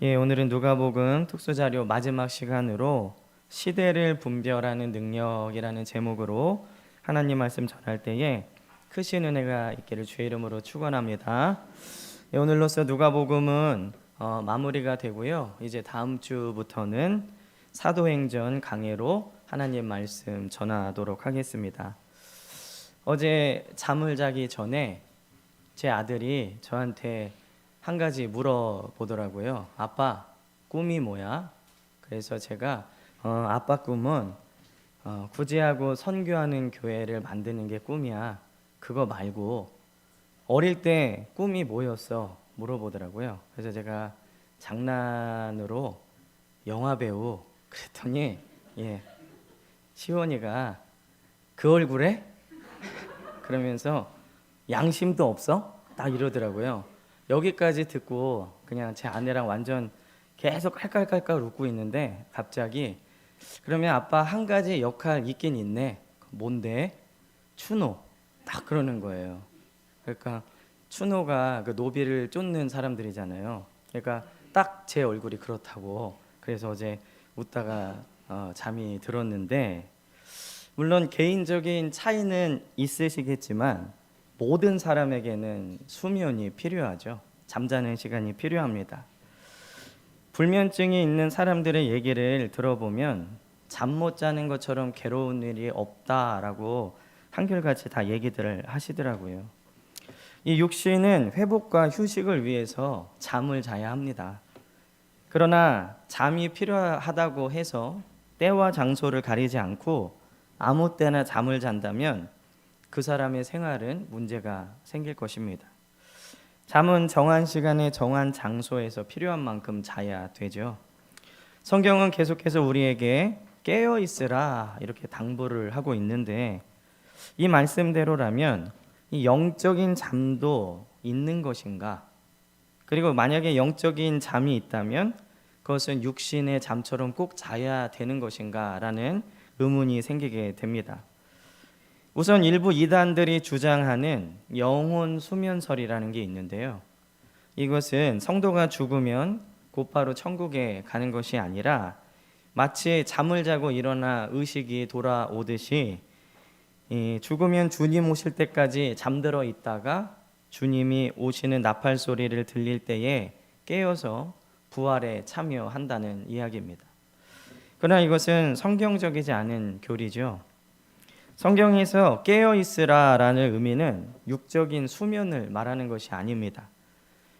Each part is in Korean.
오늘은 누가복음 특수자료 마지막 시간으로 시대를 분별하는 능력이라는 제목으로 하나님 말씀 전할 때에 크신 은혜가 있기를 주의 이름으로 축원합니다. 오늘로써 누가복음은 마무리가 되고요. 이제 다음 주부터는 사도행전 강해로 하나님 말씀 전하도록 하겠습니다. 어제 잠을 자기 전에 제 아들이 저한테 한 가지 물어보더라고요. 아빠, 꿈이 뭐야? 그래서 제가 아빠 꿈은 구제하고 선교하는 교회를 만드는 게 꿈이야. 그거 말고 어릴 때 꿈이 뭐였어? 물어보더라고요. 그래서 제가 장난으로 영화 배우 그랬더니 시원이가 그 얼굴에? 그러면서 양심도 없어? 딱 이러더라고요. 여기까지 듣고 그냥 제 아내랑 완전 계속 깔깔깔깔 웃고 있는데 갑자기 그러면 아빠 한 가지 역할 있긴 있네. 뭔데? 추노. 딱 그러는 거예요. 그러니까 추노가 그 노비를 쫓는 사람들이잖아요. 그러니까 딱 제 얼굴이 그렇다고. 그래서 어제 웃다가 잠이 들었는데 물론 개인적인 차이는 있으시겠지만 모든 사람에게는 수면이 필요하죠. 잠자는 시간이 필요합니다. 불면증이 있는 사람들의 얘기를 들어보면 잠 못 자는 것처럼 괴로운 일이 없다라고 한결같이 다 얘기들을 하시더라고요. 이 육신은 회복과 휴식을 위해서 잠을 자야 합니다. 그러나 잠이 필요하다고 해서 때와 장소를 가리지 않고 아무 때나 잠을 잔다면 그 사람의 생활은 문제가 생길 것입니다. 잠은 정한 시간에 정한 장소에서 필요한 만큼 자야 되죠. 성경은 계속해서 우리에게 깨어 있으라 이렇게 당부를 하고 있는데 이 말씀대로라면 이 영적인 잠도 있는 것인가? 그리고 만약에 영적인 잠이 있다면 그것은 육신의 잠처럼 꼭 자야 되는 것인가? 라는 의문이 생기게 됩니다. 우선 일부 이단들이 주장하는 영혼 수면설이라는 게 있는데요. 이것은 성도가 죽으면 곧바로 천국에 가는 것이 아니라 마치 잠을 자고 일어나 의식이 돌아오듯이 죽으면 주님 오실 때까지 잠들어 있다가 주님이 오시는 나팔 소리를 들릴 때에 깨어서 부활에 참여한다는 이야기입니다. 그러나 이것은 성경적이지 않은 교리죠. 성경에서 깨어 있으라라는 의미는 육적인 수면을 말하는 것이 아닙니다.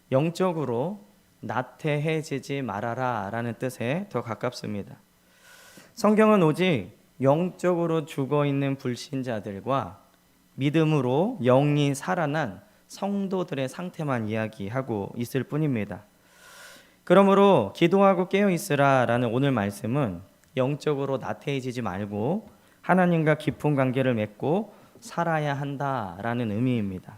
영적으로 나태해지지 말아라라는 뜻에 더 가깝습니다. 성경은 오직 영적으로 죽어 있는 불신자들과 믿음으로 영이 살아난 성도들의 상태만 이야기하고 있을 뿐입니다. 그러므로 기도하고 깨어 있으라라는 오늘 말씀은 영적으로 나태해지지 말고 하나님과 깊은 관계를 맺고 살아야 한다라는 의미입니다.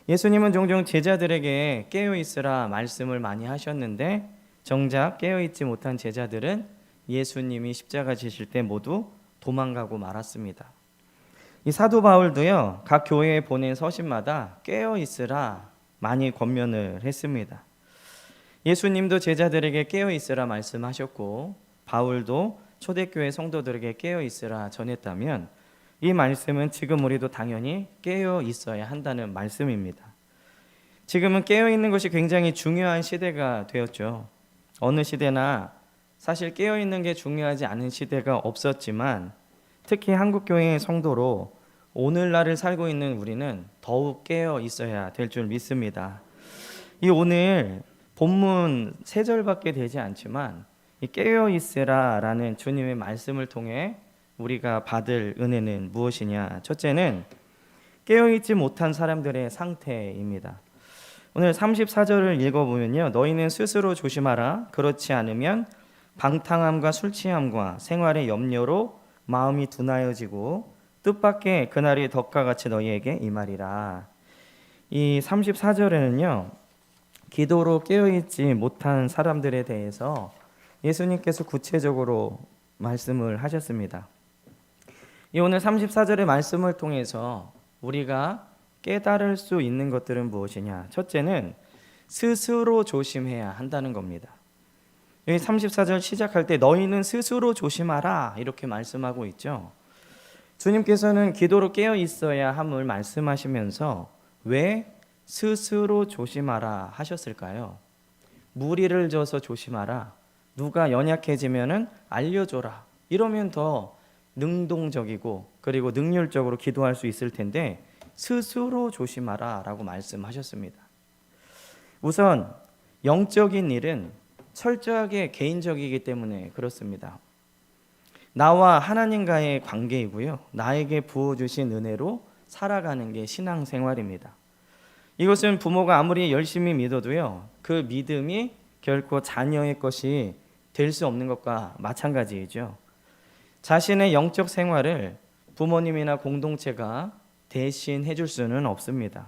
예수님은 종종 제자들에게 깨어 있으라 말씀을 많이 하셨는데 정작 깨어 있지 못한 제자들은 예수님이 십자가 지실 때 모두 도망가고 말았습니다. 이 사도 바울도요, 각 교회에 보낸 서신마다 깨어 있으라 많이 권면을 했습니다. 예수님도 제자들에게 깨어 있으라 말씀하셨고 바울도 초대교회 성도들에게 깨어 있으라 전했다면 이 말씀은 지금 우리도 당연히 깨어 있어야 한다는 말씀입니다. 지금은 깨어 있는 것이 굉장히 중요한 시대가 되었죠. 어느 시대나 사실 깨어 있는 게 중요하지 않은 시대가 없었지만 특히 한국교회의 성도로 오늘날을 살고 있는 우리는 더욱 깨어 있어야 될 줄 믿습니다. 이 오늘 본문 3절밖에 되지 않지만 이 깨어 있으라라는 주님의 말씀을 통해 우리가 받을 은혜는 무엇이냐? 첫째는 깨어 있지 못한 사람들의 상태입니다. 오늘 34절을 읽어보면요, 너희는 스스로 조심하라. 그렇지 않으면 방탕함과 술 취함과 생활의 염려로 마음이 둔하여지고 뜻밖의 그날이 덕과 같이 너희에게 임하리라. 이 34절에는요, 기도로 깨어있지 못한 사람들에 대해서 예수님께서 구체적으로 말씀을 하셨습니다. 이 오늘 34절의 말씀을 통해서 우리가 깨달을 수 있는 것들은 무엇이냐? 첫째는 스스로 조심해야 한다는 겁니다. 여기 34절 시작할 때 너희는 스스로 조심하라 이렇게 말씀하고 있죠. 주님께서는 기도로 깨어 있어야 함을 말씀하시면서 왜 스스로 조심하라 하셨을까요? 무리를 져서 조심하라, 누가 연약해지면은 알려줘라, 이러면 더 능동적이고 그리고 능률적으로 기도할 수 있을 텐데 스스로 조심하라 라고 말씀하셨습니다. 우선 영적인 일은 철저하게 개인적이기 때문에 그렇습니다. 나와 하나님과의 관계이고요, 나에게 부어주신 은혜로 살아가는 게 신앙생활입니다. 이것은 부모가 아무리 열심히 믿어도요, 그 믿음이 결코 자녀의 것이 될 수 없는 것과 마찬가지이죠. 자신의 영적 생활을 부모님이나 공동체가 대신 해줄 수는 없습니다.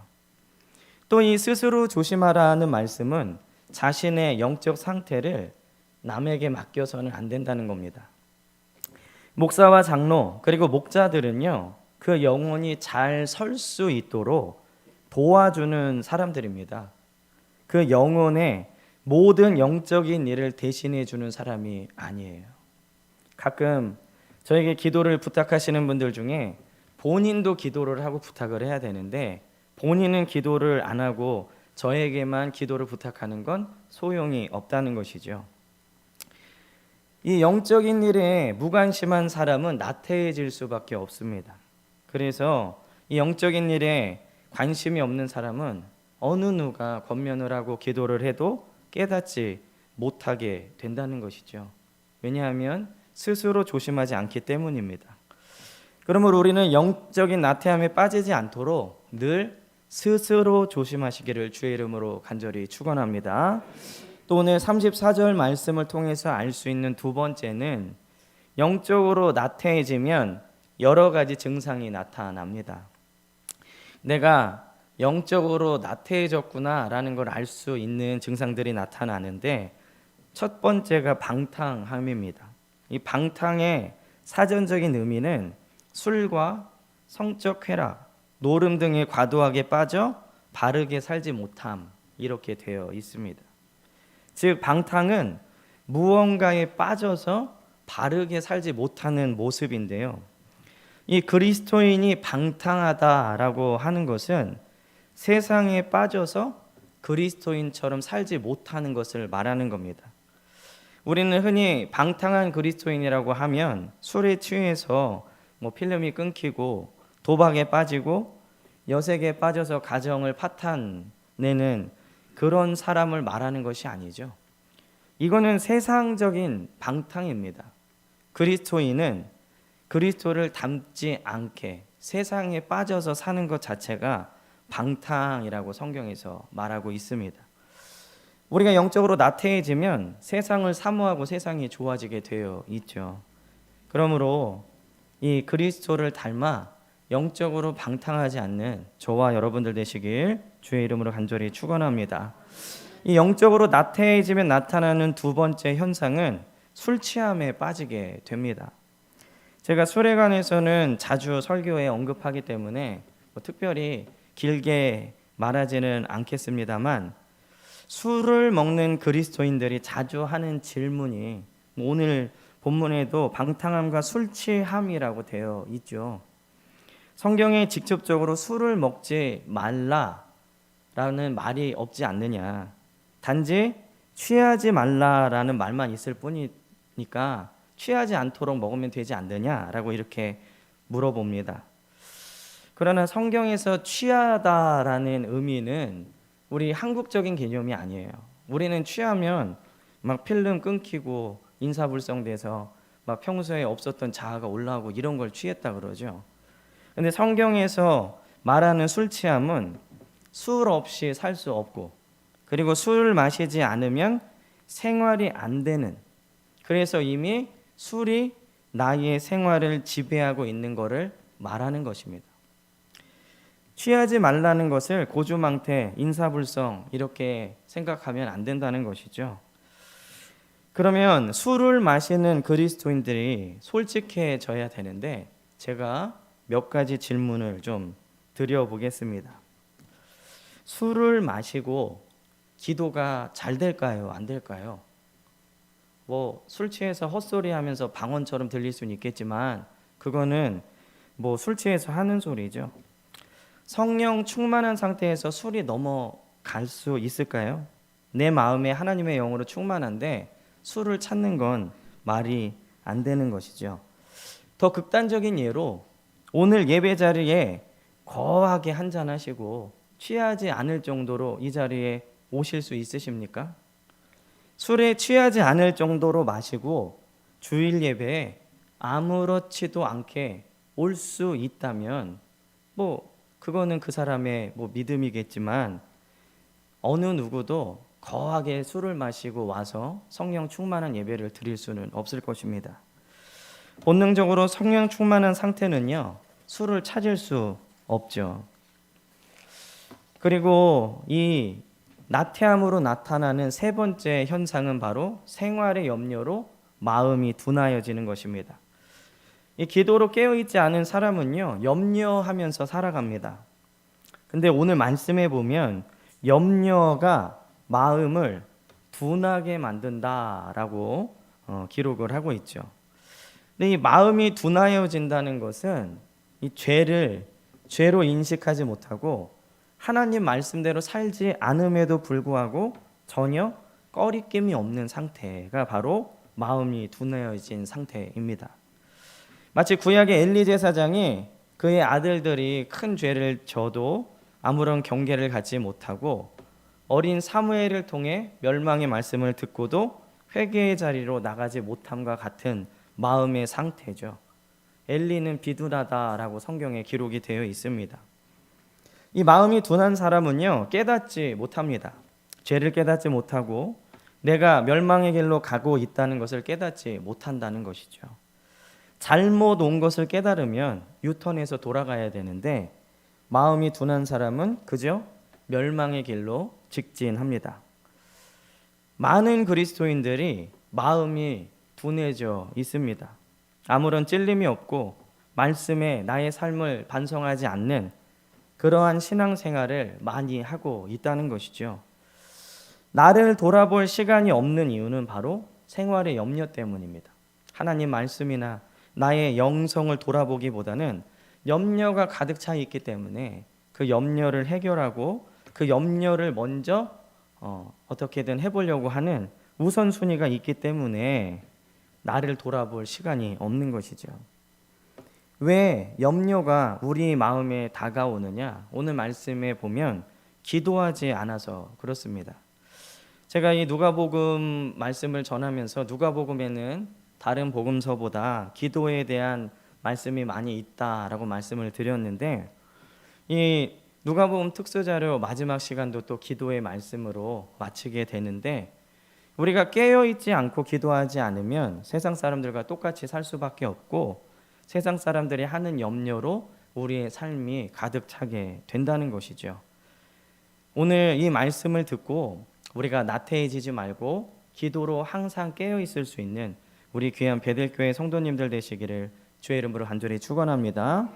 또 이 스스로 조심하라는 말씀은 자신의 영적 상태를 남에게 맡겨서는 안 된다는 겁니다. 목사와 장로 그리고 목자들은요, 그 영혼이 잘 설 수 있도록 도와주는 사람들입니다. 그 영혼의 모든 영적인 일을 대신해 주는 사람이 아니에요. 가끔 저에게 기도를 부탁하시는 분들 중에 본인도 기도를 하고 부탁을 해야 되는데 본인은 기도를 안 하고 저에게만 기도를 부탁하는 건 소용이 없다는 것이죠. 이 영적인 일에 무관심한 사람은 나태해질 수밖에 없습니다. 그래서 이 영적인 일에 관심이 없는 사람은 어느 누가 권면을 하고 기도를 해도 깨닫지 못하게 된다는 것이죠. 왜냐하면 스스로 조심하지 않기 때문입니다. 그러므로 우리는 영적인 나태함에 빠지지 않도록 늘 스스로 조심하시기를 주의 이름으로 간절히 축원합니다. 또 오늘 34절 말씀을 통해서 알 수 있는 두 번째는 영적으로 나태해지면 여러 가지 증상이 나타납니다. 내가 영적으로 나태해졌구나 라는 걸 알 수 있는 증상들이 나타나는데 첫 번째가 방탕함입니다. 이 방탕의 사전적인 의미는 술과 성적 쾌락, 노름 등에 과도하게 빠져 바르게 살지 못함, 이렇게 되어 있습니다. 즉 방탕은 무언가에 빠져서 바르게 살지 못하는 모습인데요, 이 그리스도인이 방탕하다라고 하는 것은 세상에 빠져서 그리스도인처럼 살지 못하는 것을 말하는 겁니다. 우리는 흔히 방탕한 그리스도인이라고 하면 술에 취해서 필름이 끊기고 도박에 빠지고 여색에 빠져서 가정을 파탄내는 그런 사람을 말하는 것이 아니죠. 이거는 세상적인 방탕입니다. 그리스도인은 그리스도를 닮지 않게 세상에 빠져서 사는 것 자체가 방탕이라고 성경에서 말하고 있습니다. 우리가 영적으로 나태해지면 세상을 사모하고 세상이 좋아지게 되어 있죠. 그러므로 이 그리스도를 닮아 영적으로 방탕하지 않는 저와 여러분들 되시길 주의 이름으로 간절히 축원합니다. 이 영적으로 나태해지면 나타나는 두 번째 현상은 술 취함에 빠지게 됩니다. 제가 술에 관해서는 자주 설교에 언급하기 때문에 특별히 길게 말하지는 않겠습니다만, 술을 먹는 그리스도인들이 자주 하는 질문이 오늘 본문에도 방탕함과 술 취함이라고 되어 있죠. 성경에 직접적으로 술을 먹지 말라라는 말이 없지 않느냐, 단지 취하지 말라라는 말만 있을 뿐이니까 취하지 않도록 먹으면 되지 않느냐라고 이렇게 물어봅니다. 그러나 성경에서 취하다라는 의미는 우리 한국적인 개념이 아니에요. 우리는 취하면 막 필름 끊기고 인사불성돼서 막 평소에 없었던 자아가 올라오고 이런 걸 취했다 그러죠. 근데 성경에서 말하는 술 취함은 술 없이 살 수 없고, 그리고 술을 마시지 않으면 생활이 안 되는, 그래서 이미 술이 나의 생활을 지배하고 있는 것을 말하는 것입니다. 취하지 말라는 것을 고주망태, 인사불성 이렇게 생각하면 안 된다는 것이죠. 그러면 술을 마시는 그리스도인들이 솔직해져야 되는데 제가 몇 가지 질문을 좀 드려보겠습니다. 술을 마시고 기도가 잘 될까요? 안 될까요? 뭐 술 취해서 헛소리 하면서 방언처럼 들릴 수는 있겠지만 그거는 뭐 술 취해서 하는 소리죠. 성령 충만한 상태에서 술이 넘어갈 수 있을까요? 내 마음에 하나님의 영으로 충만한데 술을 찾는 건 말이 안 되는 것이죠. 더 극단적인 예로 오늘 예배 자리에 거하게 한잔하시고 취하지 않을 정도로 이 자리에 오실 수 있으십니까? 술에 취하지 않을 정도로 마시고 주일 예배에 아무렇지도 않게 올 수 있다면 뭐 그거는 그 사람의 뭐 믿음이겠지만 어느 누구도 거하게 술을 마시고 와서 성령 충만한 예배를 드릴 수는 없을 것입니다. 본능적으로 성령 충만한 상태는요, 술을 찾을 수 없죠. 그리고 이 나태함으로 나타나는 세 번째 현상은 바로 생활의 염려로 마음이 둔하여지는 것입니다. 이 기도로 깨어있지 않은 사람은요, 염려하면서 살아갑니다. 근데 오늘 말씀해 보면 염려가 마음을 둔하게 만든다라고 기록을 하고 있죠. 근데 이 마음이 둔하여진다는 것은 이 죄로 인식하지 못하고 하나님 말씀대로 살지 않음에도 불구하고 전혀 꺼리낌이 없는 상태가 바로 마음이 둔하여진 상태입니다. 마치 구약의 엘리 제사장이 그의 아들들이 큰 죄를 져도 아무런 경계를 갖지 못하고 어린 사무엘을 통해 멸망의 말씀을 듣고도 회개의 자리로 나가지 못함과 같은 마음의 상태죠. 엘리는 비둔하다라고 성경에 기록이 되어 있습니다. 이 마음이 둔한 사람은요, 깨닫지 못합니다. 죄를 깨닫지 못하고 내가 멸망의 길로 가고 있다는 것을 깨닫지 못한다는 것이죠. 잘못 온 것을 깨달으면 유턴해서 돌아가야 되는데 마음이 둔한 사람은 그저 멸망의 길로 직진합니다. 많은 그리스도인들이 마음이 둔해져 있습니다. 아무런 찔림이 없고 말씀에 나의 삶을 반성하지 않는 그러한 신앙생활을 많이 하고 있다는 것이죠. 나를 돌아볼 시간이 없는 이유는 바로 생활의 염려 때문입니다. 하나님 말씀이나 나의 영성을 돌아보기보다는 염려가 가득 차 있기 때문에 그 염려를 해결하고 그 염려를 먼저 어떻게든 해보려고 하는 우선순위가 있기 때문에 나를 돌아볼 시간이 없는 것이죠. 왜 염려가 우리 마음에 다가오느냐? 오늘 말씀에 보면 기도하지 않아서 그렇습니다. 제가 이 누가복음 말씀을 전하면서 누가복음에는 다른 복음서보다 기도에 대한 말씀이 많이 있다라고 말씀을 드렸는데 이 누가복음 특수자료 마지막 시간도 또 기도의 말씀으로 마치게 되는데 우리가 깨어있지 않고 기도하지 않으면 세상 사람들과 똑같이 살 수밖에 없고 세상 사람들이 하는 염려로 우리의 삶이 가득 차게 된다는 것이죠. 오늘 이 말씀을 듣고 우리가 나태해지지 말고 기도로 항상 깨어있을 수 있는 우리 귀한 베들교회 성도님들 되시기를 주의 이름으로 간절히 축원합니다.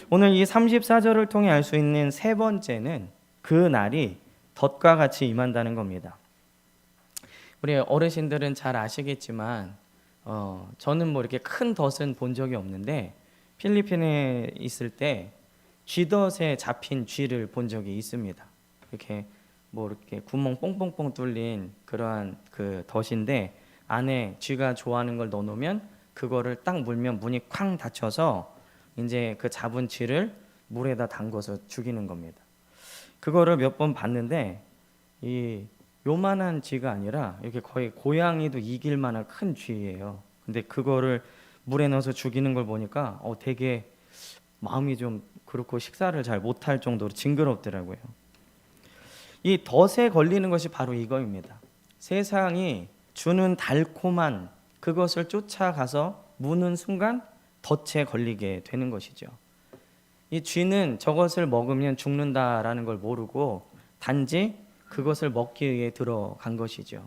오늘 이 34절을 통해 알 수 있는 세 번째는 그 날이 덫과 같이 임한다는 겁니다. 우리 어르신들은 잘 아시겠지만 저는 뭐 이렇게 큰 덫은 본 적이 없는데 필리핀에 있을 때 쥐덫에 잡힌 쥐를 본 적이 있습니다. 이렇게 뭐 이렇게 구멍 뽕뽕뽕 뚫린 그러한 그 덫인데 안에 쥐가 좋아하는 걸 넣어놓으면 그거를 딱 물면 문이 쾅 닫혀서 이제 그 잡은 쥐를 물에다 담궈서 죽이는 겁니다. 그거를 몇 번 봤는데 이 요만한 쥐가 아니라 이렇게 거의 고양이도 이길 만한 큰 쥐예요. 근데 그거를 물에 넣어서 죽이는 걸 보니까 되게 마음이 좀 그렇고 식사를 잘 못할 정도로 징그럽더라고요. 이 덫에 걸리는 것이 바로 이거입니다. 세상이 주는 달콤한 그것을 쫓아가서 무는 순간 덫에 걸리게 되는 것이죠. 이 쥐는 저것을 먹으면 죽는다라는 걸 모르고 단지 그것을 먹기 위해 들어간 것이죠.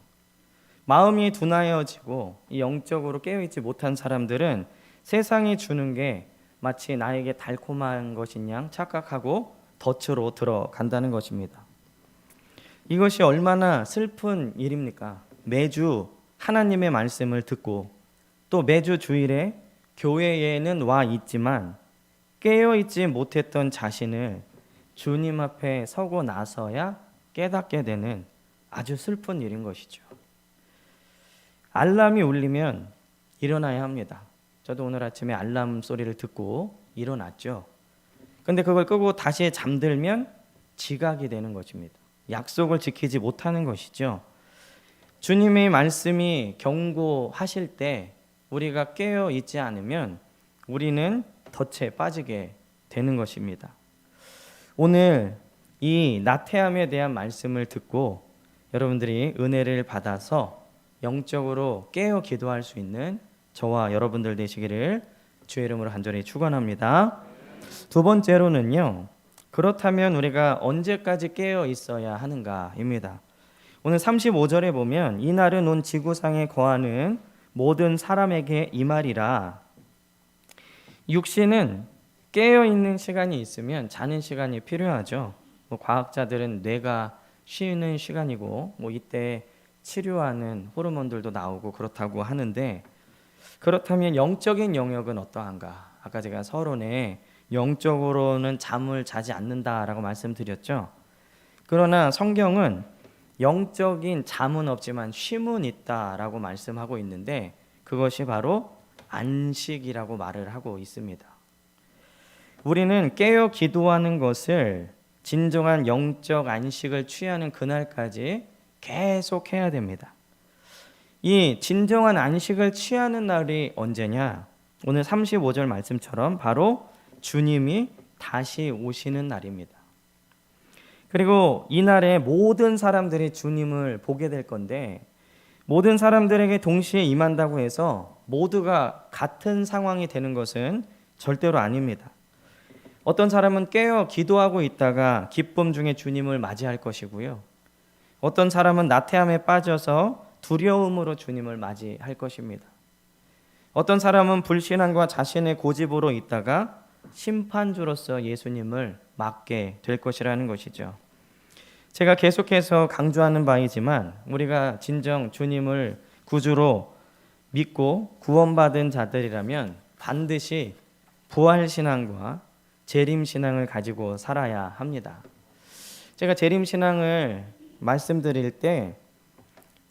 마음이 둔하여지고 영적으로 깨어있지 못한 사람들은 세상이 주는 게 마치 나에게 달콤한 것인 양 착각하고 덫으로 들어간다는 것입니다. 이것이 얼마나 슬픈 일입니까? 매주 하나님의 말씀을 듣고 또 매주 주일에 교회에는 와 있지만 깨어있지 못했던 자신을 주님 앞에 서고 나서야 깨닫게 되는 아주 슬픈 일인 것이죠. 알람이 울리면 일어나야 합니다. 저도 오늘 아침에 알람 소리를 듣고 일어났죠. 근데 그걸 끄고 다시 잠들면 지각이 되는 것입니다. 약속을 지키지 못하는 것이죠. 주님의 말씀이 경고하실 때 우리가 깨어 있지 않으면 우리는 덫에 빠지게 되는 것입니다. 오늘 이 나태함에 대한 말씀을 듣고 여러분들이 은혜를 받아서 영적으로 깨어 기도할 수 있는 저와 여러분들 되시기를 주의 이름으로 간절히 축원합니다. 두 번째로는요. 그렇다면 우리가 언제까지 깨어 있어야 하는가입니다. 오늘 35절에 보면 이날은 온 지구상에 거하는 모든 사람에게 이 말이라. 육신은 깨어 있는 시간이 있으면 자는 시간이 필요하죠. 과학자들은 뇌가 쉬는 시간이고 이때 치료하는 호르몬들도 나오고 그렇다고 하는데, 그렇다면 영적인 영역은 어떠한가? 아까 제가 서론에 영적으로는 잠을 자지 않는다라고 말씀드렸죠. 그러나 성경은 영적인 잠은 없지만 쉼은 있다라고 말씀하고 있는데 그것이 바로 안식이라고 말을 하고 있습니다. 우리는 깨어 기도하는 것을 진정한 영적 안식을 취하는 그날까지 계속 해야 됩니다. 이 진정한 안식을 취하는 날이 언제냐? 오늘 35절 말씀처럼 바로 주님이 다시 오시는 날입니다. 그리고 이날에 모든 사람들이 주님을 보게 될 건데, 모든 사람들에게 동시에 임한다고 해서 모두가 같은 상황이 되는 것은 절대로 아닙니다. 어떤 사람은 깨어 기도하고 있다가 기쁨 중에 주님을 맞이할 것이고요. 어떤 사람은 나태함에 빠져서 두려움으로 주님을 맞이할 것입니다. 어떤 사람은 불신앙과 자신의 고집으로 있다가 심판주로서 예수님을 맞게 될 것이라는 것이죠. 제가 계속해서 강조하는 바이지만 우리가 진정 주님을 구주로 믿고 구원받은 자들이라면 반드시 부활신앙과 재림신앙을 가지고 살아야 합니다. 제가 재림신앙을 말씀드릴 때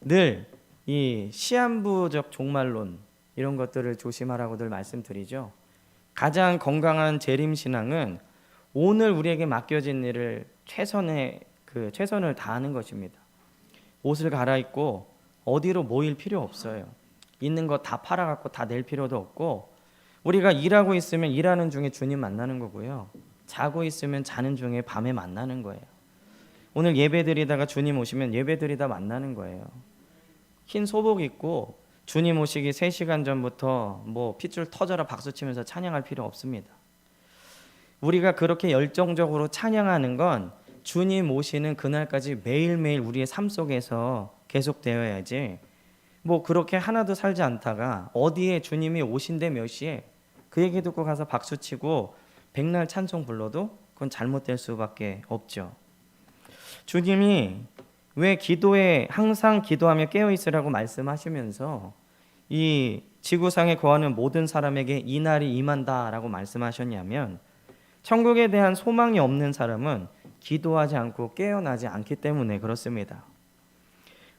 늘 이 시한부적 종말론 이런 것들을 조심하라고 늘 말씀드리죠. 가장 건강한 재림신앙은 오늘 우리에게 맡겨진 일을 최선을 다하는 것입니다. 옷을 갈아입고 어디로 모일 필요 없어요. 있는 거 다 팔아갖고 다 낼 필요도 없고, 우리가 일하고 있으면 일하는 중에 주님 만나는 거고요. 자고 있으면 자는 중에 밤에 만나는 거예요. 오늘 예배드리다가 주님 오시면 예배드리다 만나는 거예요. 흰 소복 입고 주님 오시기 3시간 전부터 핏줄 터져라 박수치면서 찬양할 필요 없습니다. 우리가 그렇게 열정적으로 찬양하는 건 주님 오시는 그날까지 매일매일 우리의 삶 속에서 계속되어야지, 그렇게 하나도 살지 않다가 어디에 주님이 오신대 몇 시에 그 얘기 듣고 가서 박수치고 백날 찬송 불러도 그건 잘못될 수밖에 없죠. 주님이 왜 기도에 항상 기도하며 깨어있으라고 말씀하시면서 이 지구상에 거하는 모든 사람에게 이 날이 임한다라고 말씀하셨냐면, 천국에 대한 소망이 없는 사람은 기도하지 않고 깨어나지 않기 때문에 그렇습니다.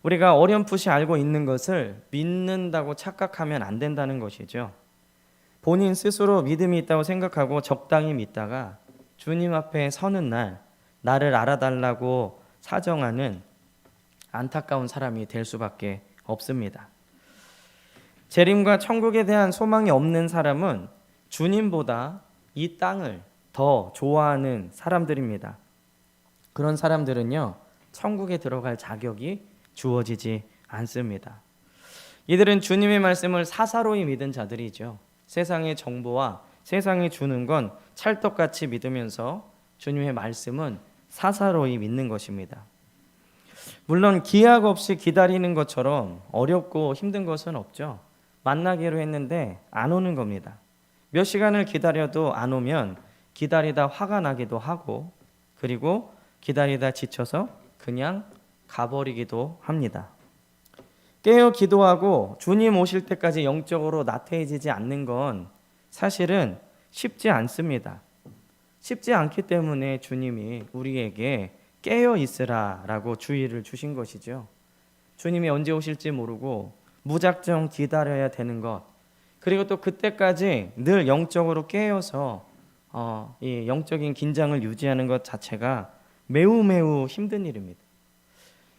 우리가 어렴풋이 알고 있는 것을 믿는다고 착각하면 안 된다는 것이죠. 본인 스스로 믿음이 있다고 생각하고 적당히 믿다가 주님 앞에 서는 날 나를 알아달라고 사정하는 안타까운 사람이 될 수밖에 없습니다. 재림과 천국에 대한 소망이 없는 사람은 주님보다 이 땅을 더 좋아하는 사람들입니다. 그런 사람들은요, 천국에 들어갈 자격이 주어지지 않습니다. 이들은 주님의 말씀을 사사로이 믿은 자들이죠. 세상의 정보와 세상이 주는 건 찰떡같이 믿으면서 주님의 말씀은 사사로이 믿는 것입니다. 물론 기약 없이 기다리는 것처럼 어렵고 힘든 것은 없죠. 만나기로 했는데 안 오는 겁니다. 몇 시간을 기다려도 안 오면 기다리다 화가 나기도 하고, 그리고 기다리다 지쳐서 그냥 가버리기도 합니다. 깨어 기도하고 주님 오실 때까지 영적으로 나태해지지 않는 건 사실은 쉽지 않습니다. 쉽지 않기 때문에 주님이 우리에게 깨어 있으라라고 주의를 주신 것이죠. 주님이 언제 오실지 모르고 무작정 기다려야 되는 것, 그리고 또 그때까지 늘 영적으로 깨어서 이 영적인 긴장을 유지하는 것 자체가 매우 힘든 일입니다.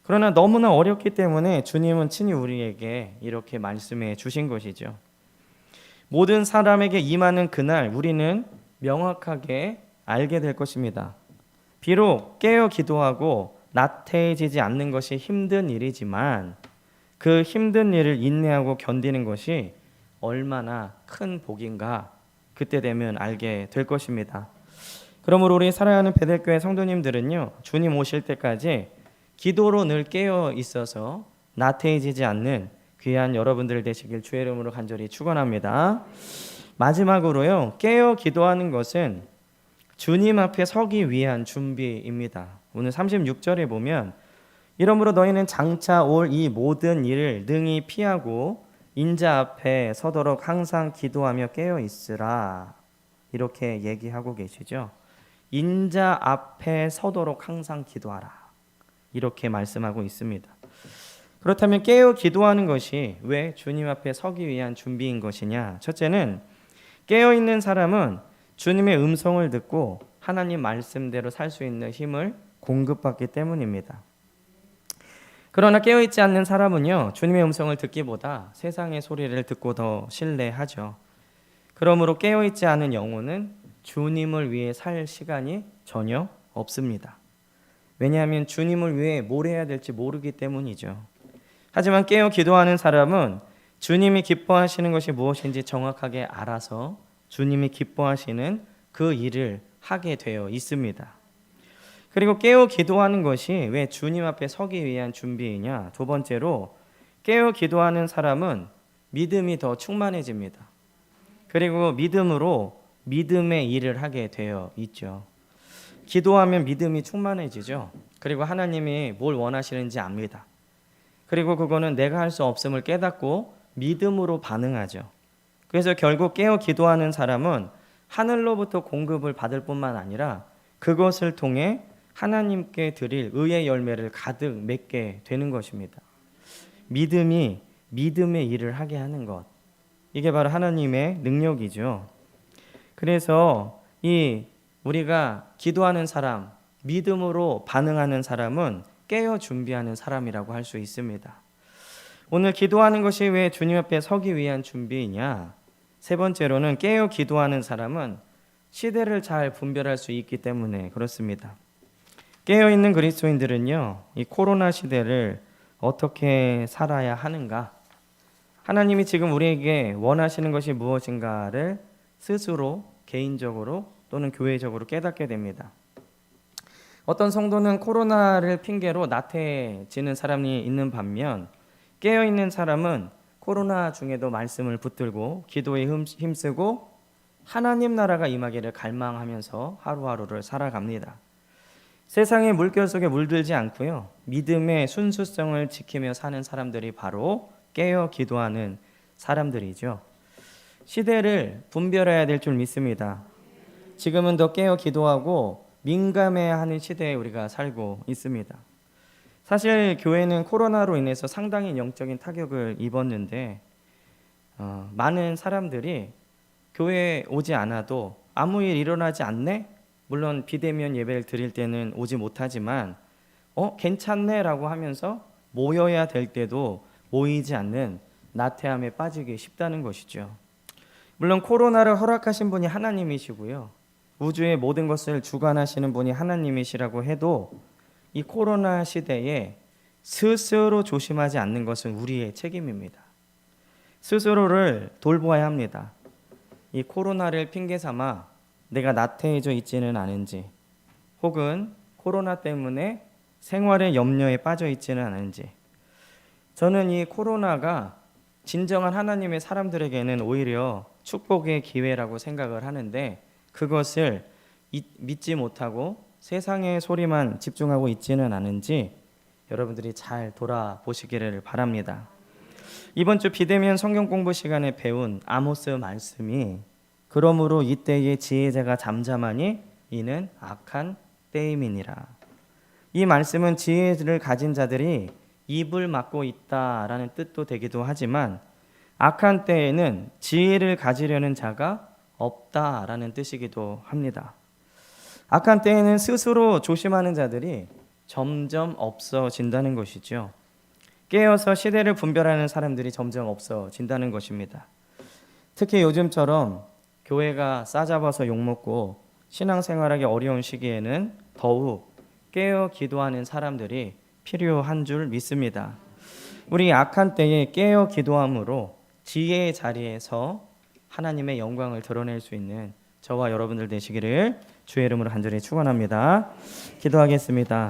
그러나 너무나 어렵기 때문에 주님은 친히 우리에게 이렇게 말씀해 주신 것이죠. 모든 사람에게 임하는 그날 우리는 명확하게 알게 될 것입니다. 비록 깨어 기도하고 나태해지지 않는 것이 힘든 일이지만 그 힘든 일을 인내하고 견디는 것이 얼마나 큰 복인가 그때 되면 알게 될 것입니다. 그러므로 우리 사랑하는 베델교회 성도님들은요, 주님 오실 때까지 기도로 늘 깨어 있어서 나태해지지 않는 귀한 여러분들 되시길 주의 이름으로 간절히 축원합니다. 마지막으로요, 깨어 기도하는 것은 주님 앞에 서기 위한 준비입니다. 오늘 36절에 보면 이러므로 너희는 장차 올 이 모든 일을 능히 피하고 인자 앞에 서도록 항상 기도하며 깨어 있으라, 이렇게 얘기하고 계시죠. 인자 앞에 서도록 항상 기도하라, 이렇게 말씀하고 있습니다. 그렇다면 깨어 기도하는 것이 왜 주님 앞에 서기 위한 준비인 것이냐? 첫째는 깨어 있는 사람은 주님의 음성을 듣고 하나님 말씀대로 살 수 있는 힘을 공급받기 때문입니다. 그러나 깨어있지 않는 사람은요, 주님의 음성을 듣기보다 세상의 소리를 듣고 더 신뢰하죠. 그러므로 깨어있지 않은 영혼은 주님을 위해 살 시간이 전혀 없습니다. 왜냐하면 주님을 위해 뭘 해야 될지 모르기 때문이죠. 하지만 깨어 기도하는 사람은 주님이 기뻐하시는 것이 무엇인지 정확하게 알아서 주님이 기뻐하시는 그 일을 하게 되어 있습니다. 그리고 깨어 기도하는 것이 왜 주님 앞에 서기 위한 준비이냐? 두 번째로, 깨어 기도하는 사람은 믿음이 더 충만해집니다. 그리고 믿음으로 믿음의 일을 하게 되어 있죠. 기도하면 믿음이 충만해지죠. 그리고 하나님이 뭘 원하시는지 압니다. 그리고 그거는 내가 할 수 없음을 깨닫고 믿음으로 반응하죠. 그래서 결국 깨어 기도하는 사람은 하늘로부터 공급을 받을 뿐만 아니라 그것을 통해 하나님께 드릴 의의 열매를 가득 맺게 되는 것입니다. 믿음이 믿음의 일을 하게 하는 것, 이게 바로 하나님의 능력이죠. 그래서 우리가 기도하는 사람, 믿음으로 반응하는 사람은 깨어 준비하는 사람이라고 할 수 있습니다. 오늘 기도하는 것이 왜 주님 앞에 서기 위한 준비이냐? 세 번째로는 깨어 기도하는 사람은 시대를 잘 분별할 수 있기 때문에 그렇습니다. 깨어있는 그리스도인들은요, 이 코로나 시대를 어떻게 살아야 하는가? 하나님이 지금 우리에게 원하시는 것이 무엇인가를 스스로 개인적으로 또는 교회적으로 깨닫게 됩니다. 어떤 성도는 코로나를 핑계로 나태해지는 사람이 있는 반면 깨어있는 사람은 코로나 중에도 말씀을 붙들고 기도에 힘쓰고 하나님 나라가 임하기를 갈망하면서 하루하루를 살아갑니다. 세상의 물결 속에 물들지 않고요, 믿음의 순수성을 지키며 사는 사람들이 바로 깨어 기도하는 사람들이죠. 시대를 분별해야 될 줄 믿습니다. 지금은 더 깨어 기도하고 민감해야 하는 시대에 우리가 살고 있습니다. 사실 교회는 코로나로 인해서 상당히 영적인 타격을 입었는데 많은 사람들이 교회에 오지 않아도 아무 일 일어나지 않네? 물론 비대면 예배를 드릴 때는 오지 못하지만 괜찮네 라고 하면서 모여야 될 때도 모이지 않는 나태함에 빠지기 쉽다는 것이죠. 물론 코로나를 허락하신 분이 하나님이시고요, 우주의 모든 것을 주관하시는 분이 하나님이시라고 해도 이 코로나 시대에 스스로 조심하지 않는 것은 우리의 책임입니다. 스스로를 돌보아야 합니다. 이 코로나를 핑계 삼아 내가 나태해져 있지는 않은지, 혹은 코로나 때문에 생활의 염려에 빠져 있지는 않은지, 저는 이 코로나가 진정한 하나님의 사람들에게는 오히려 축복의 기회라고 생각을 하는데 그것을 믿지 못하고 세상의 소리만 집중하고 있지는 않은지 여러분들이 잘 돌아보시기를 바랍니다. 이번 주 비대면 성경 공부 시간에 배운 아모스 말씀이 그러므로 이때의 지혜자가 잠잠하니 이는 악한 때임이니라. 이 말씀은 지혜를 가진 자들이 입을 막고 있다라는 뜻도 되기도 하지만 악한 때에는 지혜를 가지려는 자가 없다라는 뜻이기도 합니다. 악한 때에는 스스로 조심하는 자들이 점점 없어진다는 것이죠. 깨어서 시대를 분별하는 사람들이 점점 없어진다는 것입니다. 특히 요즘처럼 교회가 싸잡아서 욕먹고 신앙생활하기 어려운 시기에는 더욱 깨어 기도하는 사람들이 필요한 줄 믿습니다. 우리 악한 때에 깨어 기도함으로 지혜의 자리에서 하나님의 영광을 드러낼 수 있는 저와 여러분들 되시기를 주의 이름으로 간절히 축원합니다. 기도하겠습니다.